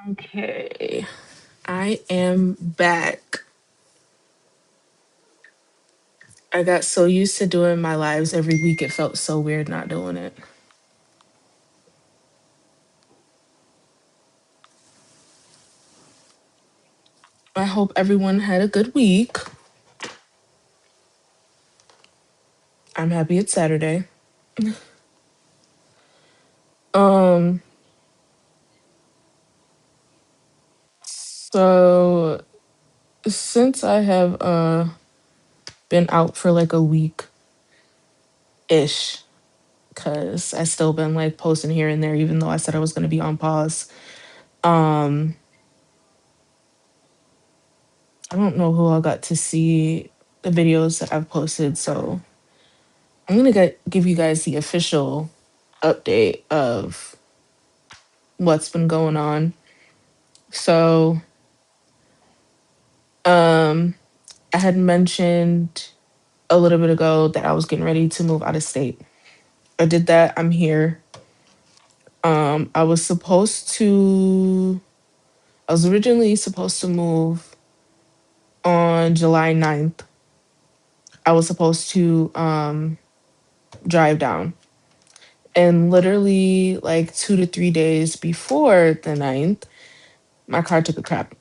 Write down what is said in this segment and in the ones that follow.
Okay, I am back. I got so used to doing my lives every week, it felt so weird not doing it. I hope everyone had a good week. I'm happy it's Saturday. Um, so since I have been out for like a week ish, because I still been like posting here and there, even though I said I was gonna be on pause. Um, I don't know who all got to see the videos that I've posted, so I'm gonna give you guys the official update of what's been going on. So, um, I had mentioned a little bit ago that I was getting ready to move out of state. I did that. I'm here. I was supposed to. I was originally supposed to move on July 9th. I was supposed to drive down. And literally like 2 to 3 days before the 9th, my car took a crap.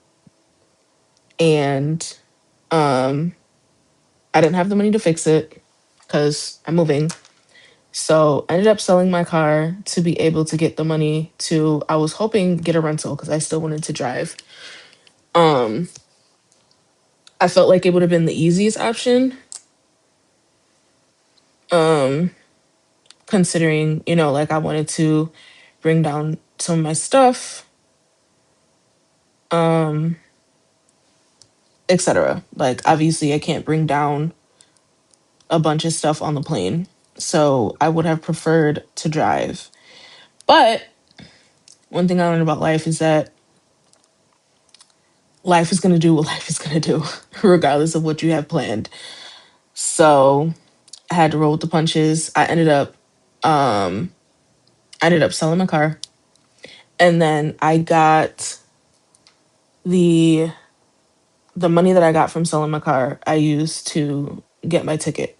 And um I didn't have the money to fix it because I'm moving. So I ended up selling my car to be able to get the money to, I was hoping get a rental because I still wanted to drive. Um I felt like it would have been the easiest option. Um Considering, like I wanted to bring down some of my stuff, um, etc. Like obviously I can't bring down a bunch of stuff on the plane. So I would have preferred to drive. But one thing I learned about life is that life is going to do what life is going to do, regardless of what you have planned. So I had to roll with the punches. Um, I ended up selling my car, and then I got the the money that I got from selling my car. I used to get my ticket.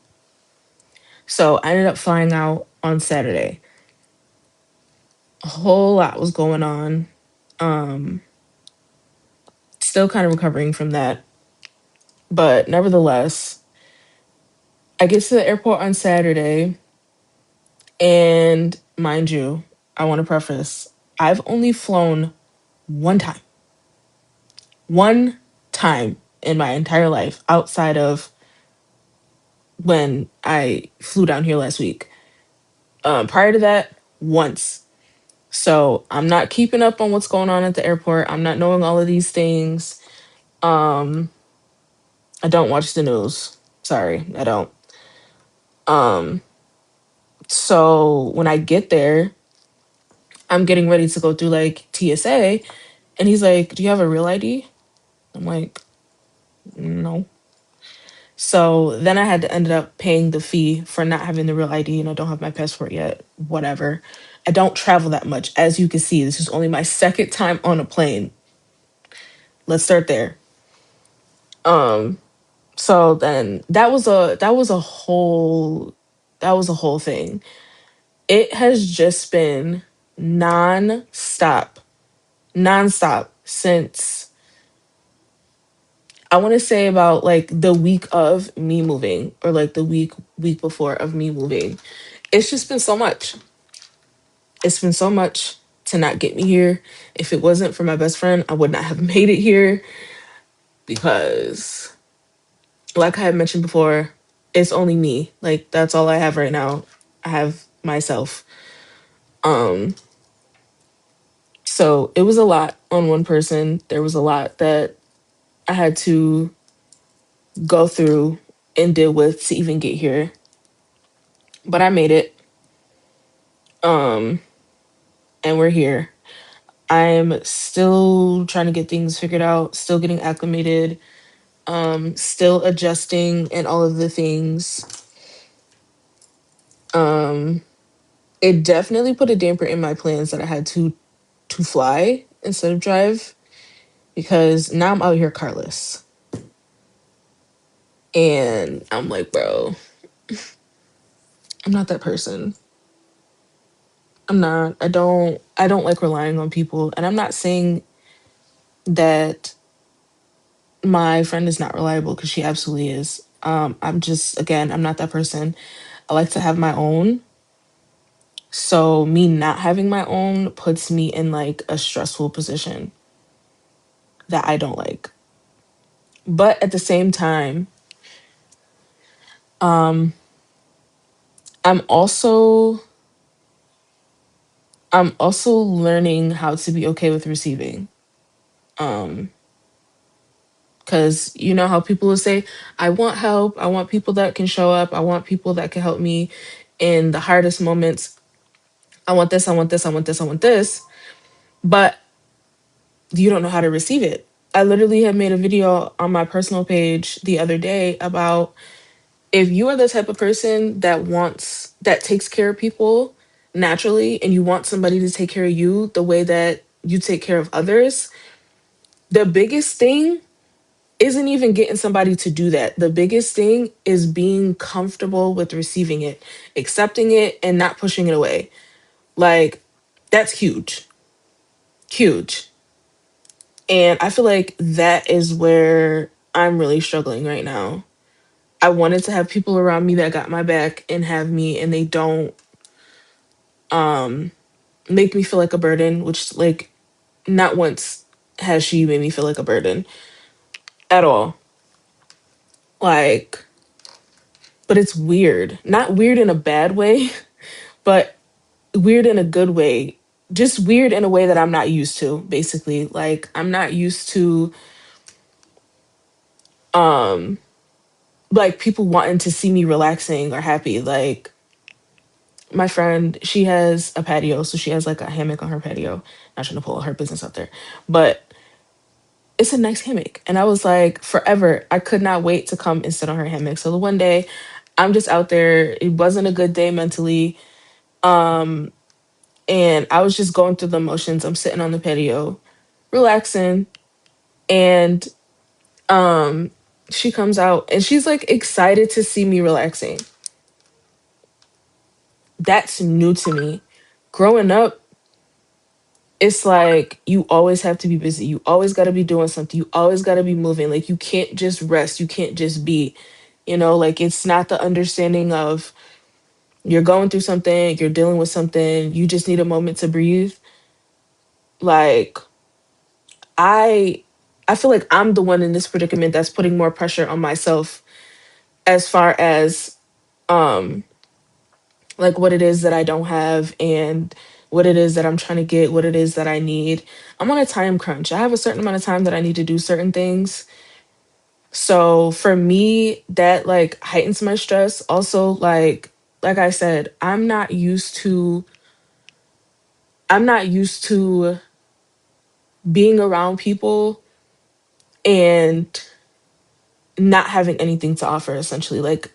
So I ended up flying out on Saturday. A whole lot was going on. Um, Still kind of recovering from that, but nevertheless, I get to the airport on Saturday. And mind you, I want to preface, I've only flown one time, one time in my entire life outside of when I flew down here last week. Prior to that, once. So I'm not keeping up on what's going on at the airport. I'm not knowing all of these things. Um, I don't watch the news. Sorry, I don't. Um, so when I get there, I'm getting ready to go through like TSA, and he's like, "Do you have a real ID?" I'm like, "No." So then I had to end up paying the fee for not having the real ID, and I don't have my passport yet. Whatever. I don't travel that much. As you can see, this is only my second time on a plane. Let's start there. Um, so then that was a whole thing. It has just been non-stop, non-stop since I want to say about like the week of me moving, or like the week before of me moving. It's just been so much. It's been so much to not get me here. If it wasn't for my best friend, I would not have made it here because, like I had mentioned before, it's only me. Like that's all I have right now. I have myself. Um so it was a lot on one person. There was a lot that I had to go through and deal with to even get here. But I made it. Um and we're here. I'm still trying to get things figured out, still getting acclimated, still adjusting and all of the things. Um, it definitely put a damper in my plans that I had to fly. instead of drive because now I'm out here carless. And I'm like, bro, I'm not that person. I'm not. I don't like relying on people. And I'm not saying that my friend is not reliable because she absolutely is. I'm just, again, I'm not that person. I like to have my own. So me not having my own puts me in like a stressful position that I don't like. But at the same time, um, I'm also I'm also learning how to be okay with receiving. Um, because you know how people will say, I want help, I want people that can show up, I want people that can help me in the hardest moments. I want this, I want this, I want this, I want this. But you don't know how to receive it. I literally had made a video on my personal page the other day about if you are the type of person that takes care of people naturally and you want somebody to take care of you the way that you take care of others, the biggest thing isn't even getting somebody to do that. The biggest thing is being comfortable with receiving it, accepting it, and not pushing it away. Like, that's huge, huge. And I feel like that is where I'm really struggling right now. I wanted to have people around me that got my back and have me, and they don't um make me feel like a burden, which, like, not once has she made me feel like a burden at all. Like, but it's weird. Not weird in a bad way, but weird in a good way. Just weird in a way that I'm not used to, basically. Like, I'm not used to um like people wanting to see me relaxing or happy. Like, my friend, she has a patio, so she has like a hammock on her patio. Not trying to pull her business out there, but it's a nice hammock. And I was like, forever, I could not wait to come and sit on her hammock. So the one day I'm just out there, it wasn't a good day mentally. Um, and I was just going through the motions. I'm sitting on the patio, relaxing, and um she comes out and she's like excited to see me relaxing. That's new to me. Growing up, it's like you always have to be busy. You always got to be doing something. You always got to be moving. Like, you can't just rest. You can't just be, like, it's not the understanding of you're going through something, you're dealing with something, you just need a moment to breathe. Like, I I feel like I'm the one in this predicament that's putting more pressure on myself as far as um like what it is that I don't have and what it is that I'm trying to get, what it is that I need. I'm on a time crunch. I have a certain amount of time that I need to do certain things. So for me, that like heightens my stress. Also, like I said, I'm not used to being around people and not having anything to offer, essentially. Like,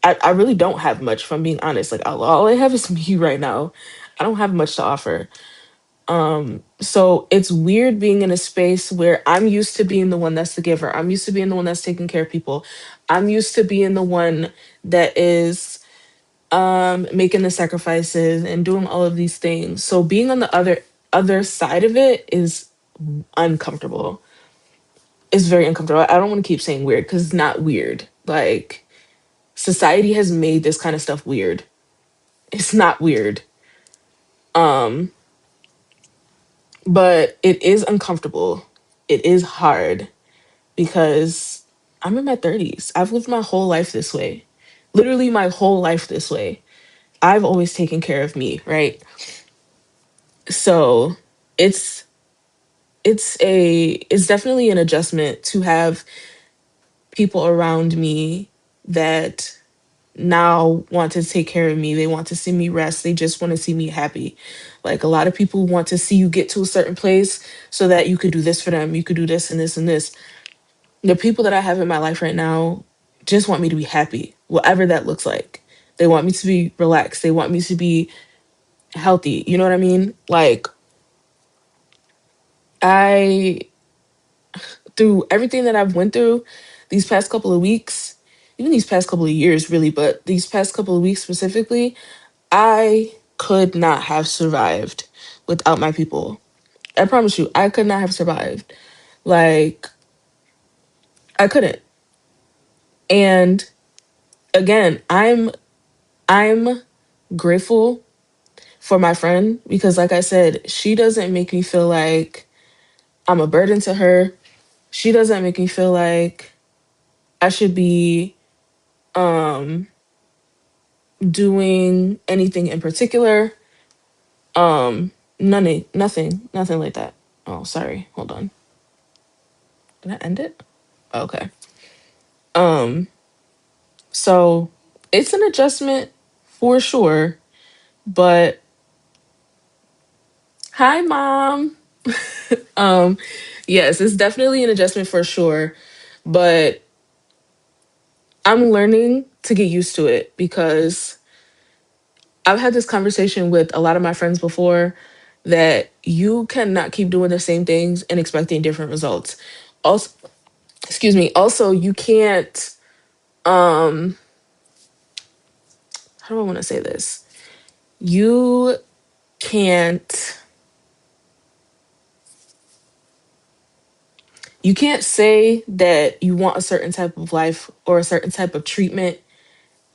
I really don't have much, if I'm being honest. Like, all I have is me right now. I don't have much to offer. So it's weird being in a space where I'm used to being the one that's the giver. I'm used to being the one that's taking care of people. I'm used to being the one that is making the sacrifices and doing all of these things. So being on the other side of it is uncomfortable. It's very uncomfortable. I don't want to keep saying weird because it's not weird. Like, society has made this kind of stuff weird. It's not weird. Um, but it is uncomfortable. It is hard because I'm in my 30s. I've lived my whole life this way. Literally my whole life this way. I've always taken care of me, right? So it's it's definitely an adjustment to have people around me that now want to take care of me. They want to see me rest. They just want to see me happy. Like, a lot of people want to see you get to a certain place so that you could do this for them. You could do this and this and this. The people that I have in my life right now just want me to be happy, whatever that looks like. They want me to be relaxed. They want me to be healthy. You know what I mean? Like, I, through everything that I've went through these past couple of weeks, even these past couple of years, really, but these past couple of weeks specifically, I could not have survived without my people. I promise you, I could not have survived. Like, I couldn't. And again, I'm grateful for my friend because like I said, she doesn't make me feel like I'm a burden to her. She doesn't make me feel like I should be um doing anything in particular. Nothing like that. Oh, sorry. Hold on. Did I end it? Okay. Um, so it's an adjustment for sure, but hi mom. Um, yes, it's definitely an adjustment for sure, but I'm learning to get used to it because I've had this conversation with a lot of my friends before that you cannot keep doing the same things and expecting different results. Also, excuse me, also you can't um how do I want to say this? You can't you can't say that you want a certain type of life or a certain type of treatment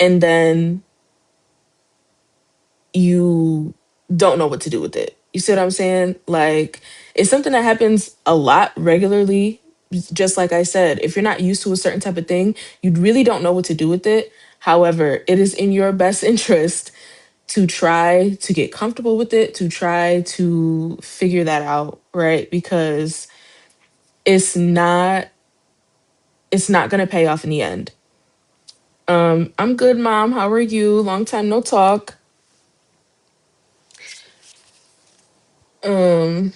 and then you don't know what to do with it. You see what I'm saying? Like, it's something that happens a lot regularly. Just like I said, if you're not used to a certain type of thing, you really don't know what to do with it. However, it is in your best interest to try to get comfortable with it, to try to figure that out, right? Because it's not it's not going to pay off in the end. I'm good, mom. How are you? Long time no talk. Um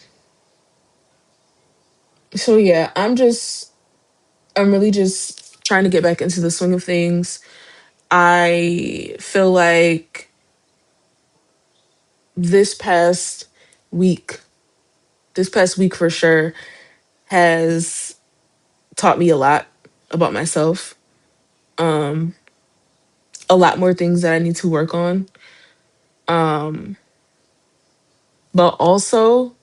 so yeah, I'm really just trying to get back into the swing of things. I feel like this past week, this past week for sure, has taught me a lot about myself. Um, a lot more things that I need to work on. Um, but also,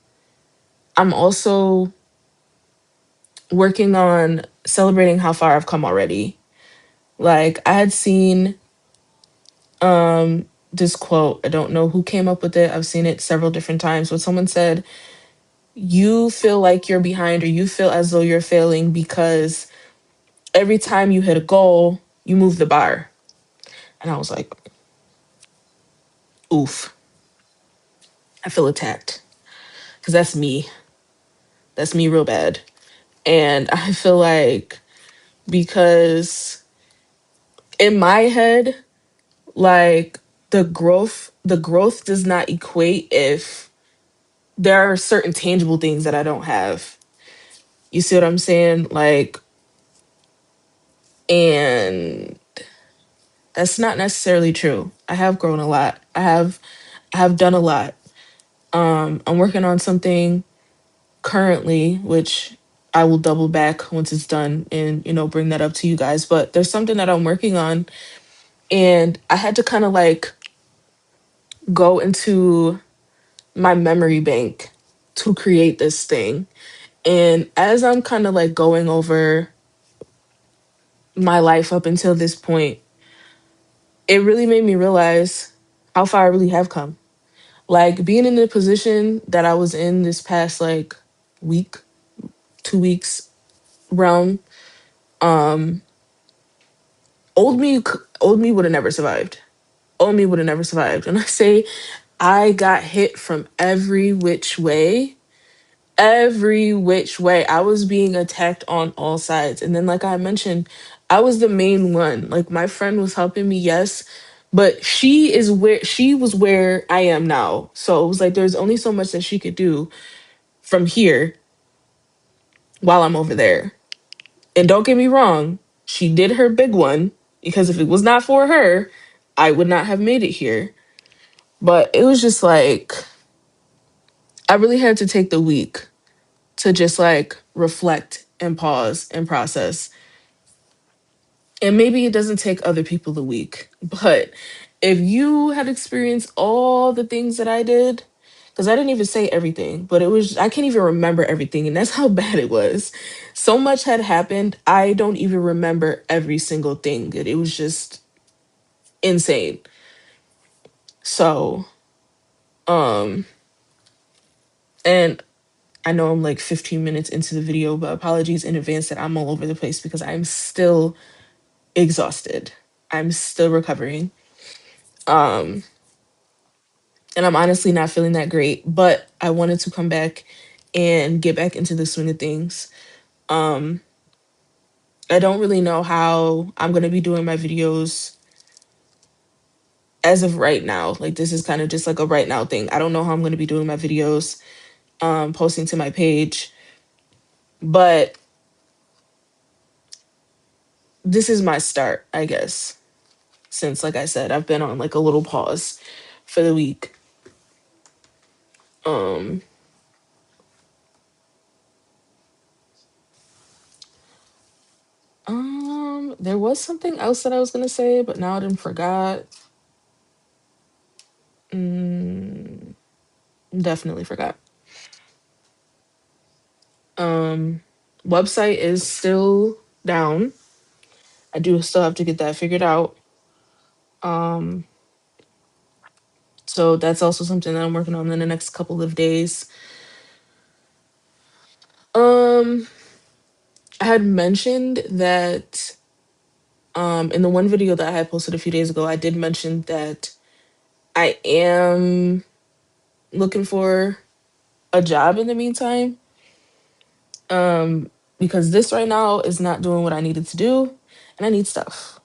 I'm also working on celebrating how far I've come already. Like I had seen this quote. I don't know who came up with it. I've seen it several different times, but someone said you feel like you're behind or you feel as though you're failing because every time you hit a goal, you move the bar. And I was like, oof, I feel attacked because that's me. That's me real bad. And I feel like because in my head, like the growth does not equate if there are certain tangible things that I don't have. You see what I'm saying? Like, and that's not necessarily true. I have grown a lot. I have done a lot. I'm working on something currently, which I will double back once it's done and bring that up to you guys. But there's something that I'm working on, and I had to kind of like go into my memory bank to create this thing. And as I'm kind of like going over my life up until this point, it really made me realize how far I really have come. Like being in the position that I was in this past like week, 2 weeks realm, um, old me would have never survived. Old me would have never survived. And I say I got hit from every which way. Every which way. I was being attacked on all sides. And then like I mentioned, I was the main one. Like my friend was helping me, yes, but she was where I am now. So it was like there's only so much that she could do from here while I'm over there. And don't get me wrong, she did her big one because if it was not for her, I would not have made it here. But it was just like I really had to take the week to just like reflect and pause and process. And maybe it doesn't take other people a week, but if you had experienced all the things that I did, because I didn't even say everything, but it was, I can't even remember everything. And that's how bad it was. So much had happened. I don't even remember every single thing. It was just insane. So, um, and I know I'm like 15 minutes into the video, but apologies in advance that I'm all over the place because I'm still exhausted. I'm still recovering. Um, and I'm honestly not feeling that great, but I wanted to come back and get back into the swing of things. Um, I don't really know how I'm going to be doing my videos as of right now. Like, this is kind of just like a right now thing. I don't know how I'm going to be doing my videos, posting to my page, but this is my start, I guess. Since, like I said, I've been on like a little pause for the week. Um, there was something else that I was gonna say, but now I didn't forgot. Mm, definitely forgot. Um, website is still down. I do still have to get that figured out. Um, so that's also something that I'm working on in the next couple of days. Um, I had mentioned that in the one video that I had posted a few days ago, I did mention that I am looking for a job in the meantime. Because this right now is not doing what I needed to do, and I need stuff.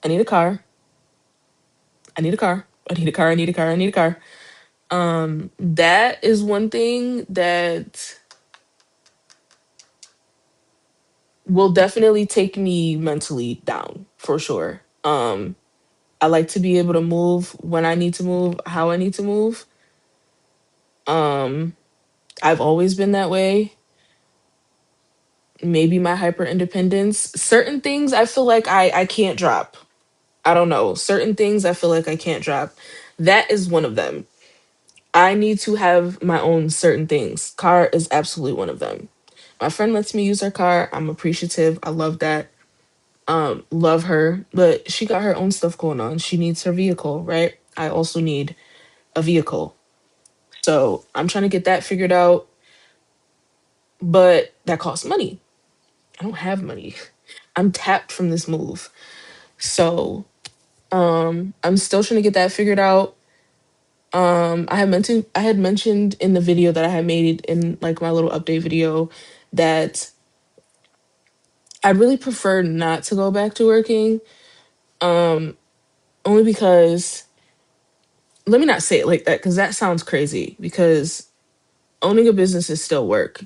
I need a car. I need a car. I need a car. I need a car. I need a car. That is one thing that will definitely take me mentally down for sure. I like to be able to move when I need to move, how I need to move. Um, I've always been that way. Maybe my hyper independence. Certain things I feel like I can't drop. I don't know. Certain things I feel like I can't drop. That is one of them. I need to have my own certain things. Car is absolutely one of them. My friend lets me use her car. I'm appreciative. I love that. Love her, but she got her own stuff going on. She needs her vehicle, right? I also need a vehicle. So I'm trying to get that figured out, but that costs money. I don't have money. I'm tapped from this move. So I'm still trying to get that figured out. I had mentioned in the video that I had made in like my little update video that I'd really prefer not to go back to working. Um, only because, let me not say it like that because that sounds crazy, because owning a business is still work.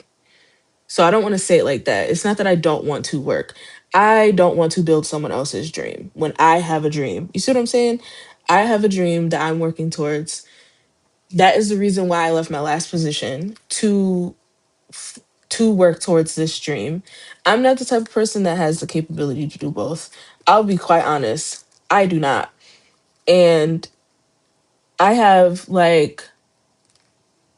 So I don't want to say it like that. It's not that I don't want to work. I don't want to build someone else's dream when I have a dream. You see what I'm saying? I have a dream that I'm working towards. That is the reason why I left my last position to work towards this dream. I'm not the type of person that has the capability to do both. I'll be quite honest. I do not. And I have like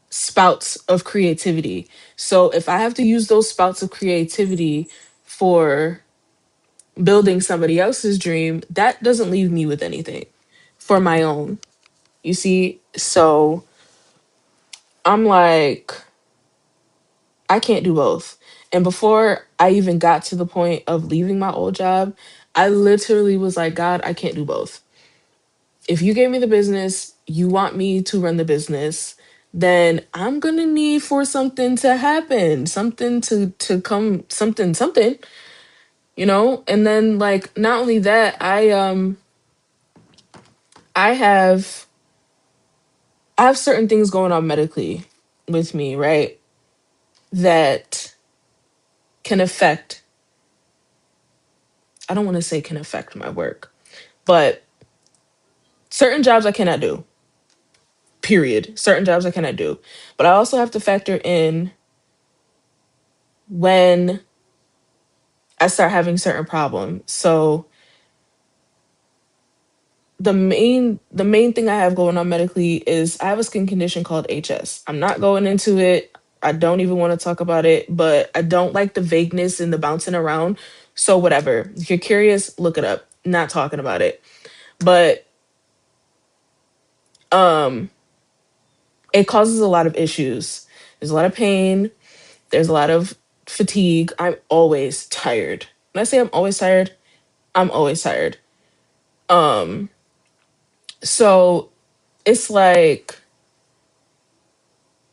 spouts of creativity. So if I have to use those spouts of creativity for building somebody else's dream, that doesn't leave me with anything for my own. You see? So I'm like, I can't do both. And before I even got to the point of leaving my old job, I literally was like, God, I can't do both. If you gave me the business, you want me to run the business, then I'm gonna need for something to happen, something to come, something, you know? And then like not only that, I have I have certain things going on medically with me, right? That can affect, I don't want to say can affect my work, but certain jobs I cannot do. Period. Certain jobs I cannot do. But I also have to factor in when I start having certain problems. So the main thing I have going on medically is I have a skin condition called HS. I'm not going into it. I don't even want to talk about it, but I don't like the vagueness and the bouncing around. So whatever. If you're curious, look it up. Not talking about it. But um it causes a lot of issues. There's a lot of pain, there's a lot of fatigue. I'm always tired. When I say I'm always tired, I'm always tired. Um so it's like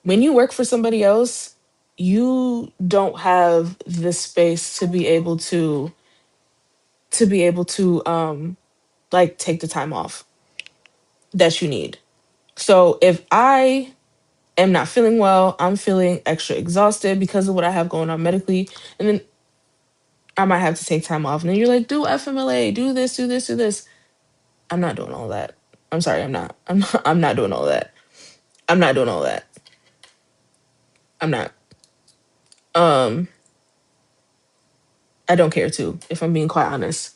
when you work for somebody else, you don't have the space to be able to like take the time off that you need. So if I am not feeling well, I'm feeling extra exhausted because of what I have going on medically, and then I might have to take time off. And then you're like, do FMLA, do this, do this, do this. I'm not doing all that. I'm sorry, I'm not. I'm not doing all that. I'm not doing all that. I'm not. Um, I don't care to, if I'm being quite honest.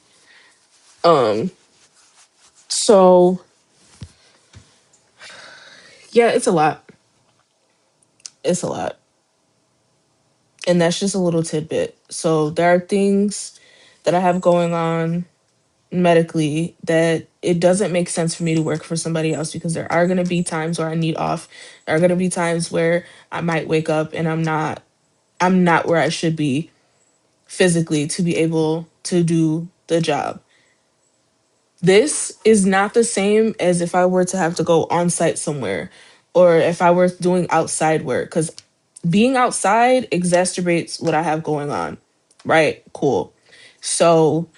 Um, so yeah, it's a lot. It's a lot. And that's just a little tidbit. So there are things that I have going on medically that it doesn't make sense for me to work for somebody else, because there are going to be times where I need off. There are going to be times where I might wake up and I'm not where I should be physically to be able to do the job. This is not the same as if I were to have to go on site somewhere, or if I were doing outside work, cuz being outside exacerbates what I have going on. Right? Cool. So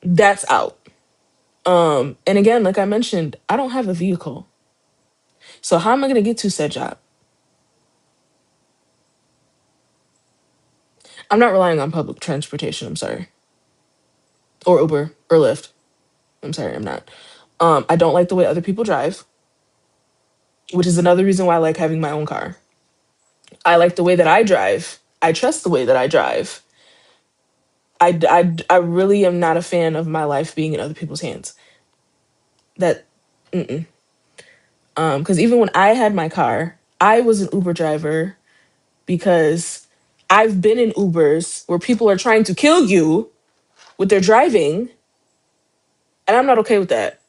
that's out. And again, like I mentioned, I don't have a vehicle. So how am I going to get to said job? I'm not relying on public transportation, I'm sorry. Or Uber or Lyft. I'm sorry, I'm not. I don't like the way other people drive, which is another reason why I like having my own car. I like the way that I drive. I trust the way that I drive. I really am not a fan of my life being in other people's hands. That, mm-mm. Because even when I had my car, I was an Uber driver because I've been in Ubers where people are trying to kill you with their driving, and I'm not okay with that.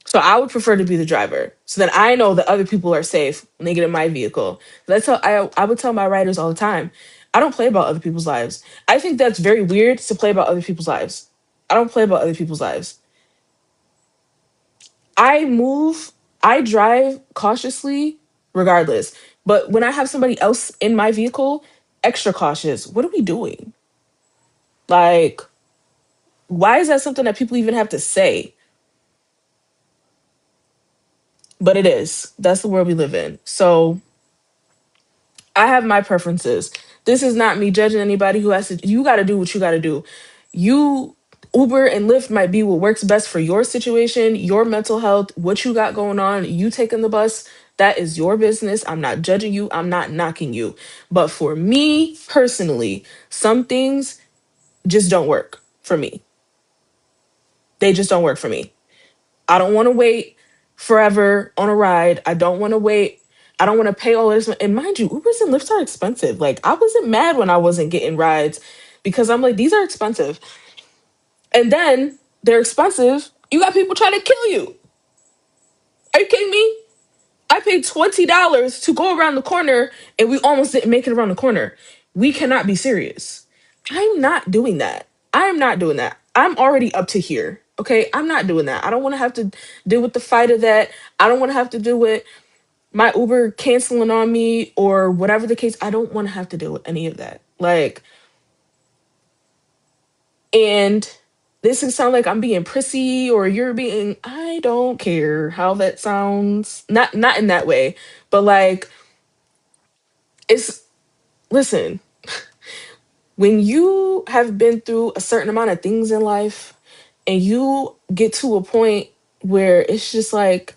So I would prefer to be the driver, so that I know that other people are safe when they get in my vehicle. I would tell my riders all the time, I don't play about other people's lives. I think that's very weird to play about other people's lives. I don't play about other people's lives. I move, I drive cautiously regardless. But when I have somebody else in my vehicle, extra cautious. What are we doing? Like, why is that something that people even have to say? But it is. That's the world we live in. So I have my preferences. This is not me judging anybody who has to. You got to do what you got to do. You Uber and Lyft might be what works best for your situation, your mental health, what you got going on. You taking the bus, that is your business. I'm not judging you. I'm not knocking you. But for me personally, some things just don't work for me. They just don't work for me. I don't want to wait forever on a ride. I don't want to wait. I don't want to pay all this. And mind you, Ubers and Lyfts are expensive. Like, I wasn't mad when I wasn't getting rides, because I'm like, these are expensive. And then they're expensive. You got people trying to kill you. Are you kidding me? I paid $20 to go around the corner and we almost didn't make it around the corner. We cannot be serious. I'm not doing that. I'm not doing that. I'm already up to here. Okay. I'm not doing that. I don't want to have to deal with the fight of that. I don't want to have to deal with my Uber canceling on me or whatever the case. I don't want to have to deal with any of that. Like, and this can sound like I'm being prissy or you're being, I don't care how that sounds. Not in that way, but like, it's, listen, when you have been through a certain amount of things in life and you get to a point where it's just like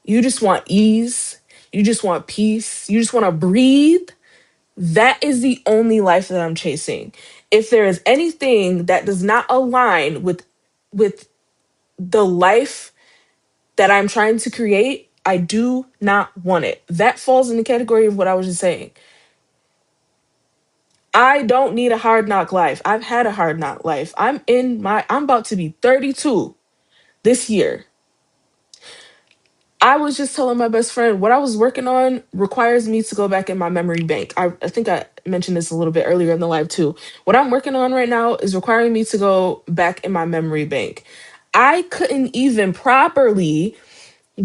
you just want ease, you just want peace, you just want to breathe, That is the only life that I'm chasing. If there is anything that does not align with the life that I'm trying to create, I do not want it. That falls in the category of what I was just saying. I don't need a hard knock life. I've had a hard knock life. I'm about to be 32 this year. I was just telling my best friend what I was working on requires me to go back in my memory bank. I think I mentioned this a little bit earlier in the live too. What I'm working on right now is requiring me to go back in my memory bank. I couldn't even properly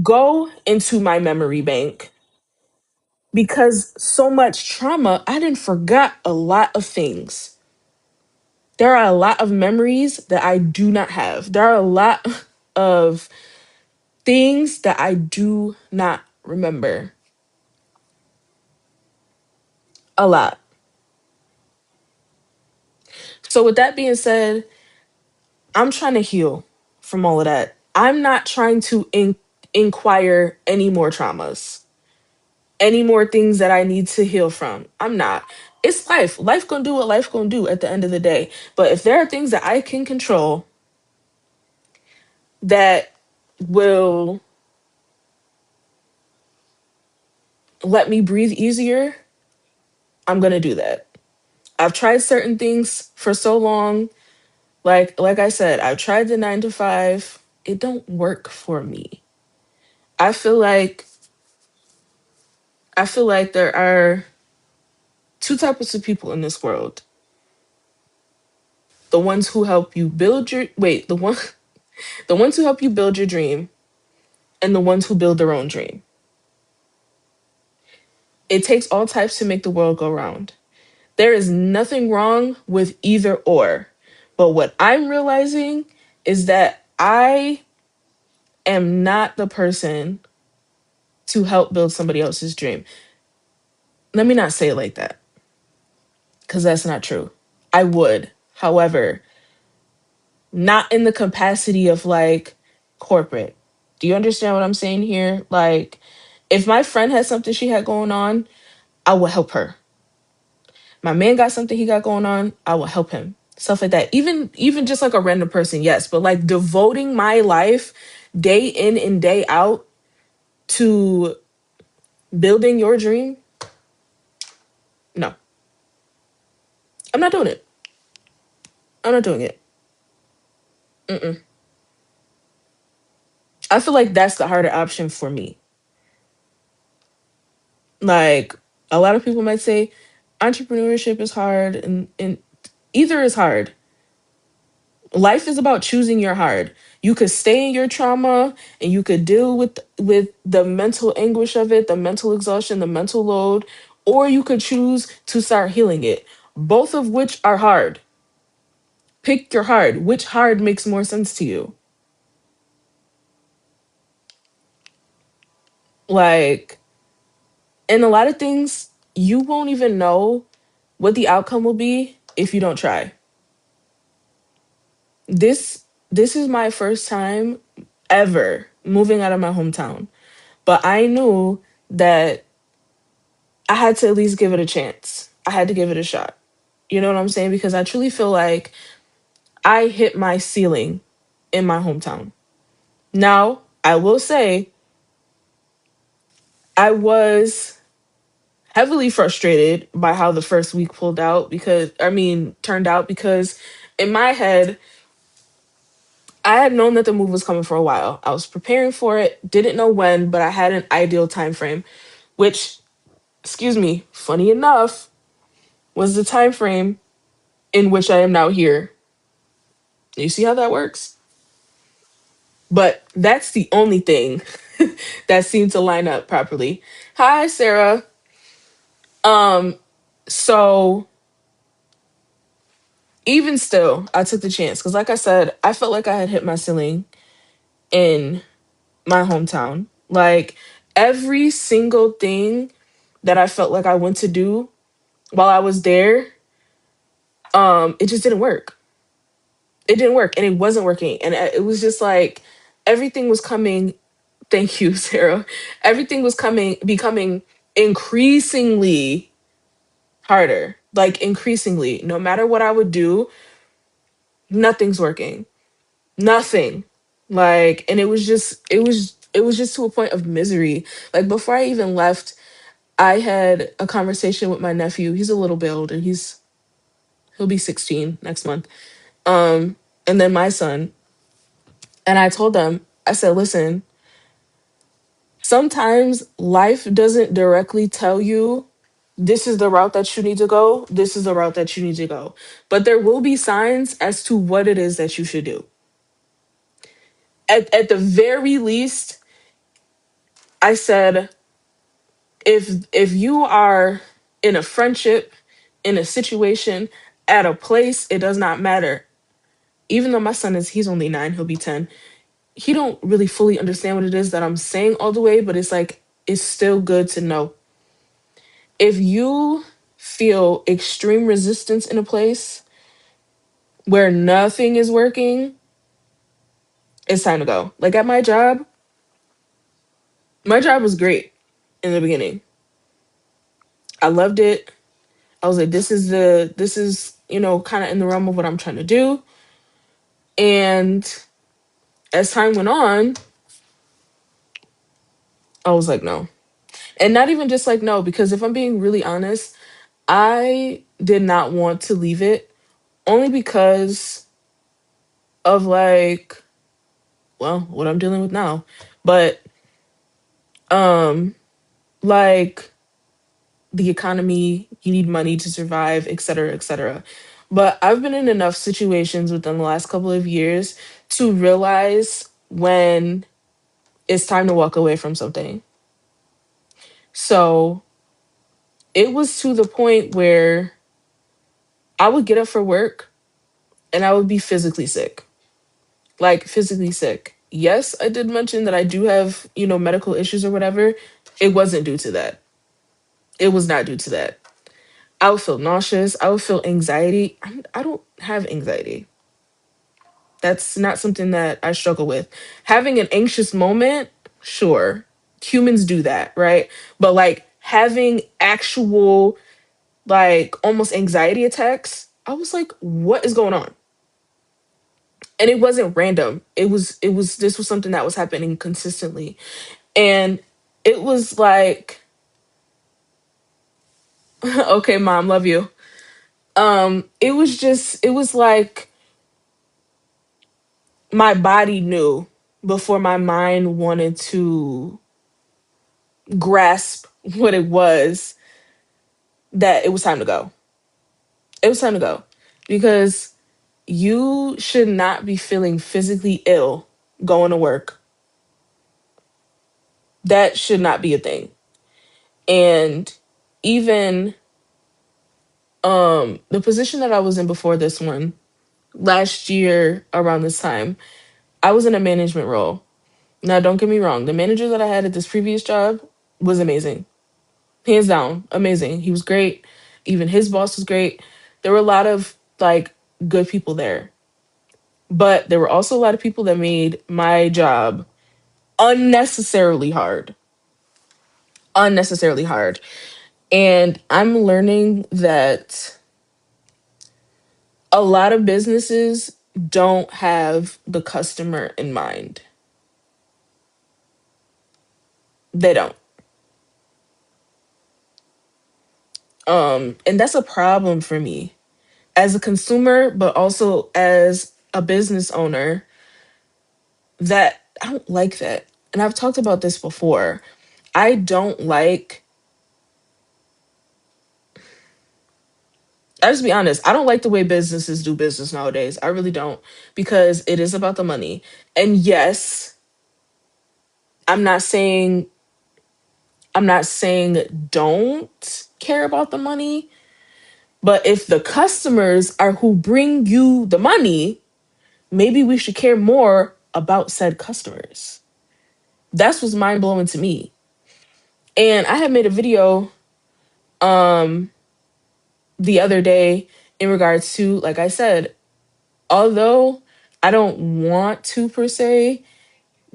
go into my memory bank because so much trauma, I didn't forgot a lot of things. There are a lot of memories that I do not have. There are a lot of things that I do not remember. A lot. So with that being said, I'm trying to heal from all of that. I'm not trying to inquire any more traumas, any more things that I need to heal from. I'm not. It's life. Life gonna do what life gonna do at the end of the day. But if there are things that I can control that will let me breathe easier, I'm gonna do that. I've tried certain things for so long. Like I said, I've tried the 9 to 5. It don't work for me. I feel like I feel like there are two types of people in this world. The ones who help you build your wait, the ones who help you build your dream and the ones who build their own dream. It takes all types to make the world go round. There is nothing wrong with either or. But what I'm realizing is that I am not the person to help build somebody else's dream. Let me not say it like that because that's not true. I would. However, not in the capacity of like corporate. Do you understand what I'm saying here? Like, if my friend had something she had going on, I will help her. My man got something he got going on, I will help him. Stuff like that. Even just like a random person, yes, but like devoting my life day in and day out to building your dream, no, I'm not doing it. I'm not doing it. Mm-mm. I feel like that's the harder option for me. Like a lot of people might say entrepreneurship is hard and either is hard. Life is about choosing your hard. You could stay in your trauma and you could deal with the mental anguish of it, the mental exhaustion, the mental load, or you could choose to start healing it. Both of which are hard. Pick your hard. Which hard makes more sense to you? Like, and a lot of things you won't even know what the outcome will be if you don't try. This is my first time ever moving out of my hometown. But I knew that I had to at least give it a chance. I had to give it a shot. You know what I'm saying? Because I truly feel like I hit my ceiling in my hometown. Now, I will say I was heavily frustrated by how the first week turned out because in my head, I had known that the move was coming for a while. I was preparing for it, didn't know when, but I had an ideal time frame, which, excuse me, funny enough, was the time frame in which I am now here. You see how that works? But that's the only thing that seemed to line up properly. Hi, Sarah. Um, so even still, I took the chance because, like I said, I felt like I had hit my ceiling in my hometown. Like every single thing that I felt like I went to do while I was there, it just didn't work. It didn't work, and it wasn't working, and it was just like everything was coming. Thank you, Sarah. Everything was becoming increasingly harder, like increasingly. No matter what I would do, nothing's working. Nothing. Like, and it was just to a point of misery. Like before I even left, I had a conversation with my nephew. He's a little bit older. He'll be 16 next month. Um, and then my son. And I told them, I said, listen, sometimes life doesn't directly tell you this is the route that you need to go, this is the route that you need to go. But there will be signs as to what it is that you should do. At the very least, I said, if you are in a friendship, in a situation, at a place, it does not matter. Even though my son he's only 9, he'll be 10. He don't really fully understand what it is that I'm saying all the way, but it's like it's still good to know. If you feel extreme resistance in a place where nothing is working, it's time to go. Like at my job was great in the beginning. I loved it. I was like, this is, kind of in the realm of what I'm trying to do. And as time went on, I was like, no. And not even just like no, because if I'm being really honest, I did not want to leave it only because of like, well, what I'm dealing with now. But um like the economy, you need money to survive, et cetera, et cetera. But I've been in enough situations within the last couple of years to realize when it's time to walk away from something. So it was to the point where I would get up for work and I would be physically sick. Like physically sick. Yes, I did mention that I do have, medical issues or whatever. It wasn't due to that. It was not due to that. I would feel nauseous. I would feel anxiety. I don't have anxiety. That's not something that I struggle with. Having an anxious moment, sure. Humans do that, right? But like having actual, like almost anxiety attacks, I was like, what is going on? And it wasn't random. This was something that was happening consistently. And it was like, okay, mom, love you. It was like my body knew before my mind wanted to grasp what it was that it was time to go. It was time to go because you should not be feeling physically ill going to work. That should not be a thing. And even the position that I was in before this one, last year around this time, I was in a management role. Now, don't get me wrong, the manager that I had at this previous job was amazing. Hands down, amazing. He was great. Even his boss was great. There were a lot of like good people there. But there were also a lot of people that made my job unnecessarily hard. Unnecessarily hard. And I'm learning that a lot of businesses don't have the customer in mind. They don't. And that's a problem for me as a consumer, but also as a business owner, that I don't like that. And I've talked about this before. I don't like, I just be honest, I don't like the way businesses do business nowadays. I really don't, because it is about the money. And yes, I'm not saying I'm not saying don't care about the money, but if the customers are who bring you the money, maybe we should care more about said customers. That's what's mind blowing to me. And I had made a video um the other day in regards to, like I said, although I don't want to per se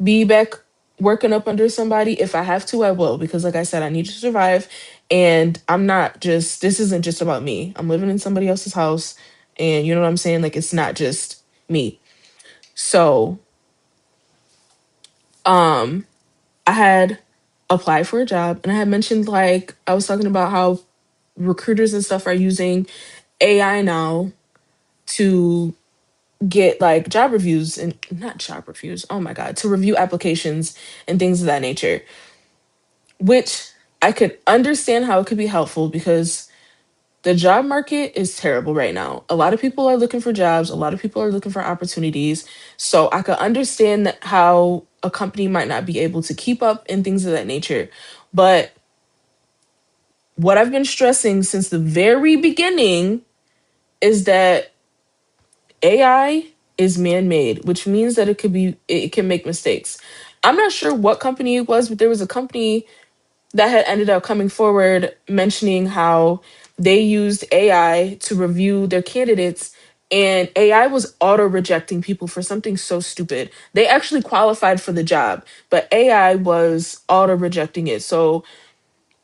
be back working up under somebody, if I have to, I will, because like I said, I need to survive. And I'm not just, this isn't just about me. I'm living in somebody else's house. And you know what I'm saying? Like, it's not just me. So, um, I had applied for a job and I had mentioned, like, I was talking about how recruiters and stuff are using AI now to get like job reviews and not job reviews. Oh my God, to review applications and things of that nature, which I could understand how it could be helpful because the job market is terrible right now. A lot of people are looking for jobs, a lot of people are looking for opportunities. So I could understand how a company might not be able to keep up and things of that nature. But what I've been stressing since the very beginning is that AI is man-made, which means that it can make mistakes. I'm not sure what company it was, but there was a company that had ended up coming forward mentioning how they used AI to review their candidates, and AI was auto rejecting people for something so stupid. They actually qualified for the job, but AI was auto rejecting it. So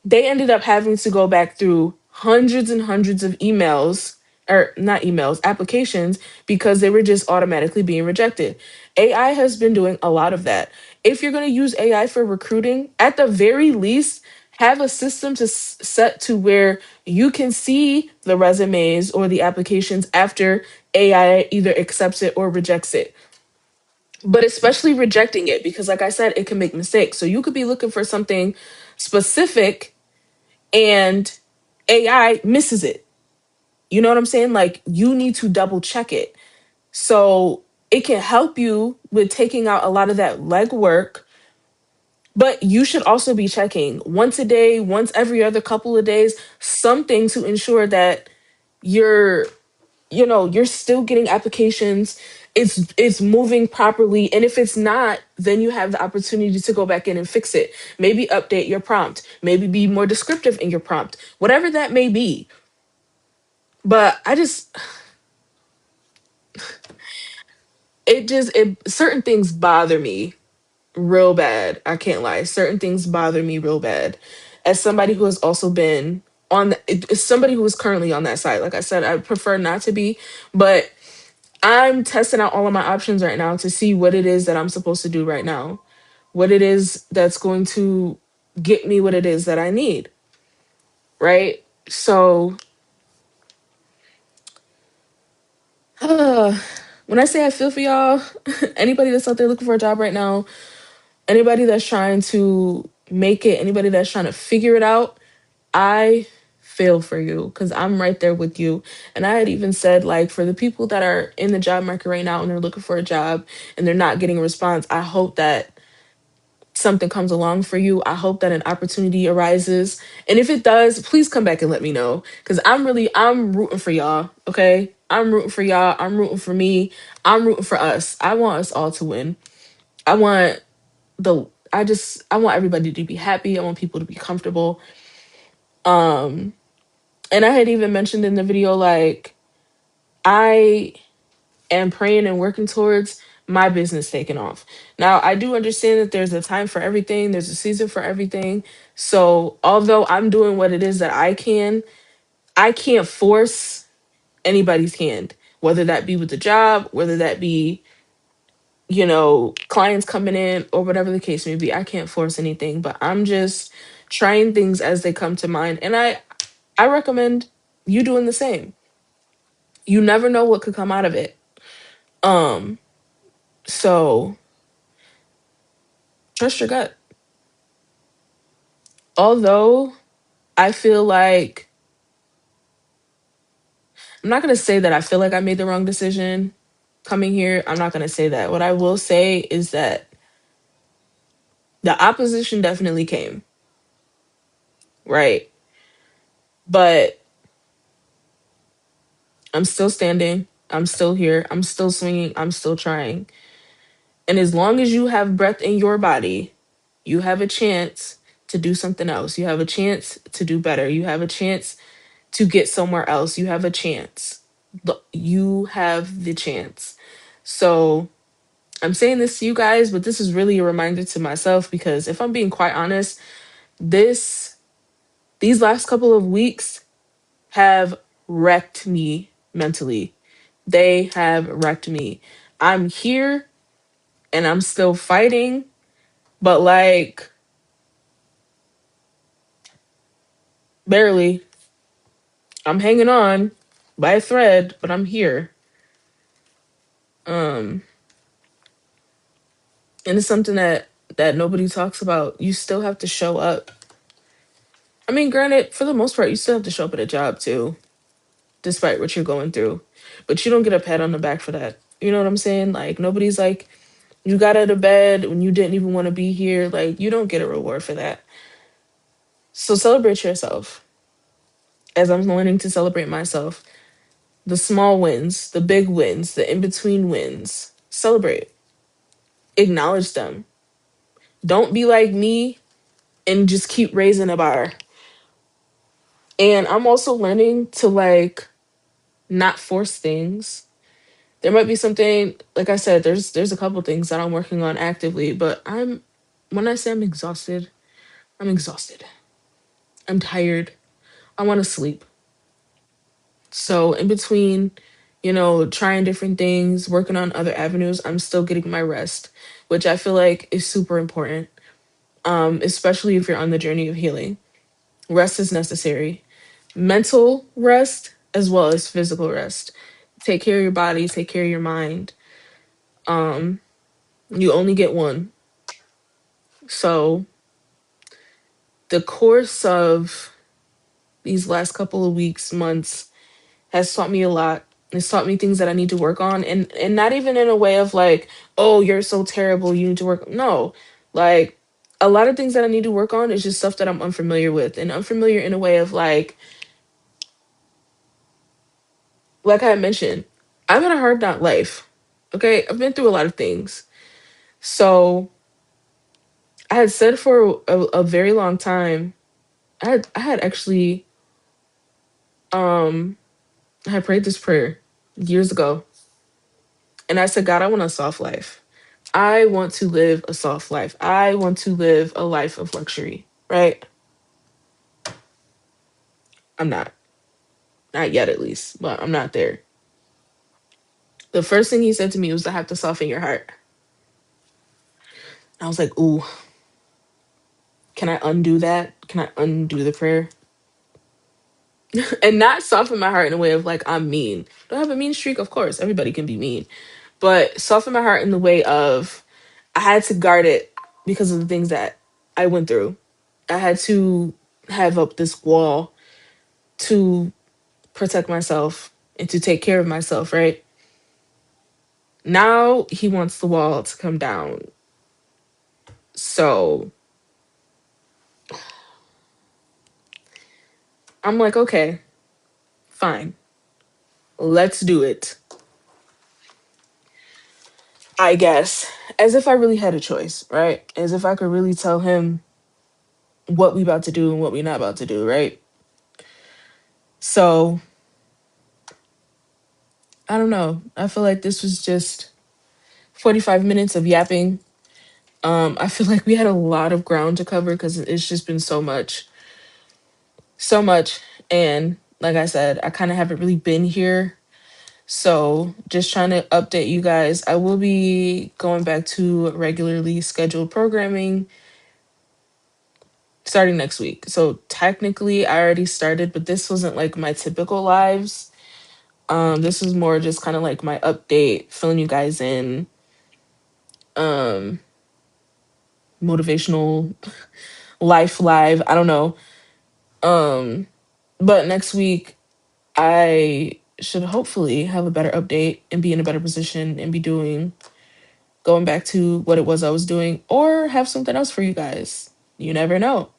they ended up having to go back through hundreds and hundreds of emails, or not emails, applications, because they were just automatically being rejected. AI has been doing a lot of that. If you're going to use AI for recruiting, at the very least, have a system to set to where you can see the resumes or the applications after AI either accepts it or rejects it. But especially rejecting it, because like I said, it can make mistakes. So you could be looking for something specific and AI misses it. You know what I'm saying? Like, you need to double check it. So it can help you with taking out a lot of that legwork, but you should also be checking once a day, once every other couple of days, something to ensure that you're, you're still getting applications. It's moving properly. And if it's not, then you have the opportunity to go back in and fix it. Maybe update your prompt, maybe be more descriptive in your prompt, whatever that may be. But it certain things bother me real bad. I can't lie. Certain things bother me real bad. As somebody who has also been as somebody who is currently on that side. Like I said, I prefer not to be, but I'm testing out all of my options right now to see what it is that I'm supposed to do right now. What it is that's going to get me what it is that I need, right? So, when I say I feel for y'all, anybody that's out there looking for a job right now, anybody that's trying to make it, anybody that's trying to figure it out, I feel for you because I'm right there with you. And I had even said, like, for the people that are in the job market right now and they're looking for a job and they're not getting a response, I hope that something comes along for you. I hope that an opportunity arises. And if it does, please come back and let me know. Cause I'm rooting for y'all. Okay. I'm rooting for y'all. I'm rooting for me. I'm rooting for us. I want us all to win. I want I want everybody to be happy. I want people to be comfortable. Um, and I had even mentioned in the video, like, I am praying and working towards my business taking off. Now, I do understand that there's a time for everything, there's a season for everything. So, although I'm doing what it is that I can't force anybody's hand, whether that be with the job, whether that be, clients coming in or whatever the case may be. I can't force anything, but I'm just trying things as they come to mind. And I recommend you doing the same. You never know what could come out of it. Um, so trust your gut. Although I feel like I'm not gonna say that I feel like I made the wrong decision coming here. I'm not gonna say that. What I will say is that the opposition definitely came, right? But I'm still standing. I'm still here. I'm still swinging. I'm still trying. And as long as you have breath in your body, you have a chance to do something else. You have a chance to do better. You have a chance to get somewhere else. You have a chance. You have the chance. So I'm saying this to you guys, but this is really a reminder to myself because if I'm being quite honest, this These last couple of weeks have wrecked me mentally. They have wrecked me. I'm here and I'm still fighting, but like barely. I'm hanging on by a thread, but I'm here. Um, and it's something that nobody talks about. You still have to show up. I mean, granted, for the most part, you still have to show up at a job too, despite what you're going through. But you don't get a pat on the back for that. You know what I'm saying? Like nobody's like, you got out of bed when you didn't even want to be here. Like you don't get a reward for that. So celebrate yourself. As I'm learning to celebrate myself, the small wins, the big wins, the in between wins. Celebrate, acknowledge them. Don't be like me and just keep raising a bar. And I'm also learning to like not force things. There might be something, like I said, there's a couple things that I'm working on actively, but I'm when I say I'm exhausted, I'm exhausted. I'm tired. I want to sleep. So in between, trying different things, working on other avenues, I'm still getting my rest, which I feel like is super important. Especially if you're on the journey of healing. Rest is necessary. Mental rest as well as physical rest. Take care of your body, take care of your mind. Um, you only get one. So the course of these last couple of weeks, months has taught me a lot. It's taught me things that I need to work on and not even in a way of like, oh, you're so terrible, you need to work. No. Like a lot of things that I need to work on is just stuff that I'm unfamiliar with. And unfamiliar in a way of like I mentioned, I've had a hard knock life. Okay. I've been through a lot of things. So I had said for a very long time, I had actually um I had prayed this prayer years ago. And I said, God, I want a soft life. I want to live a soft life. I want to live a life of luxury, right? I'm not. Not yet, at least, but I'm not there. The first thing he said to me was, I have to soften your heart. I was like, ooh, can I undo that? Can I undo the prayer? And not soften my heart in a way of like, I'm mean. Do I have a mean streak? Of course, everybody can be mean. But soften my heart in the way of, I had to guard it because of the things that I went through. I had to have up this wall to protect myself and to take care of myself, right? Now he wants the wall to come down. So I'm like, okay, fine. Let's do it. I guess. As if I really had a choice, right? As if I could really tell him what we about to do and what we not about to do, right? So I don't know. I feel like this was just 45 minutes of yapping. I feel like we had a lot of ground to cover because it's just been so much. So much. And like I said, I kind of haven't really been here. So just trying to update you guys. I will be going back to regularly scheduled programming starting next week. So technically I already started, but this wasn't like my typical lives. This was more just kind of like my update, filling you guys in, um, motivational life live. I don't know. Um, but next week I should hopefully have a better update and be in a better position and be going back to what it was I was doing or have something else for you guys. You never know.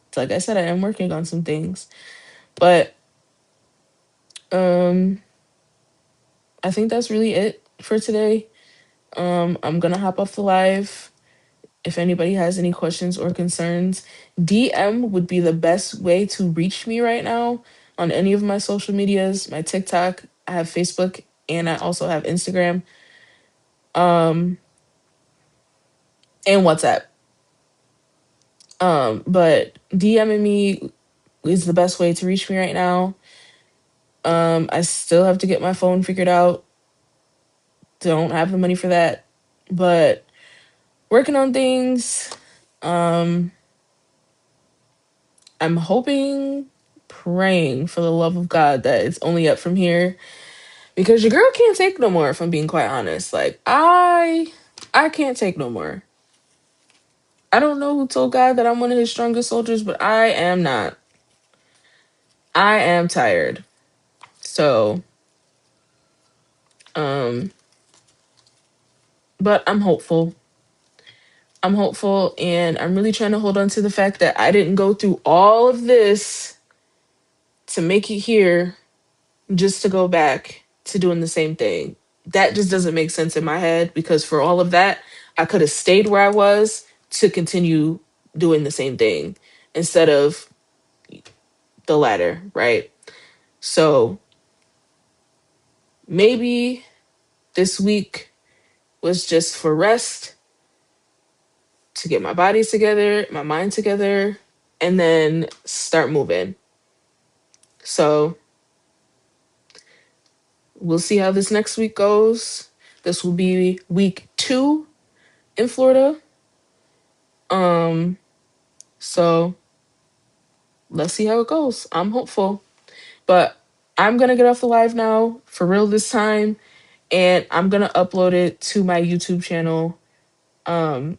It's like I said, I am working on some things. But um I think that's really it for today. I'm gonna hop off the live. If anybody has any questions or concerns, DM would be the best way to reach me right now on any of my social medias, my TikTok, I have Facebook, and I also have Instagram, um, and WhatsApp. But DMing me is the best way to reach me right now. I still have to get my phone figured out. Don't have the money for that, but working on things. Um, I'm hoping, praying for the love of God that it's only up from here because your girl can't take no more. If I'm being quite honest, like I can't take no more. I don't know who told God that I'm one of his strongest soldiers, but I am not. I am tired. So, um, but I'm hopeful. I'm hopeful, and I'm really trying to hold on to the fact that I didn't go through all of this to make it here just to go back to doing the same thing. That just doesn't make sense in my head because for all of that, I could have stayed where I was to continue doing the same thing instead of the latter, right? So maybe this week was just for rest, to get my body together, my mind together, and then start moving. So we'll see how this next week goes. This will be week 2 in Florida. Um, so let's see how it goes. I'm hopeful. But I'm gonna get off the live now for real this time, and I'm gonna upload it to my YouTube channel um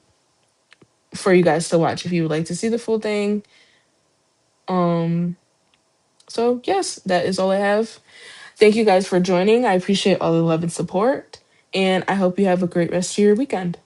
for you guys to watch if you would like to see the full thing. Um so yes, that is all I have. Thank you guys for joining. I appreciate all the love and support, and I hope you have a great rest of your weekend.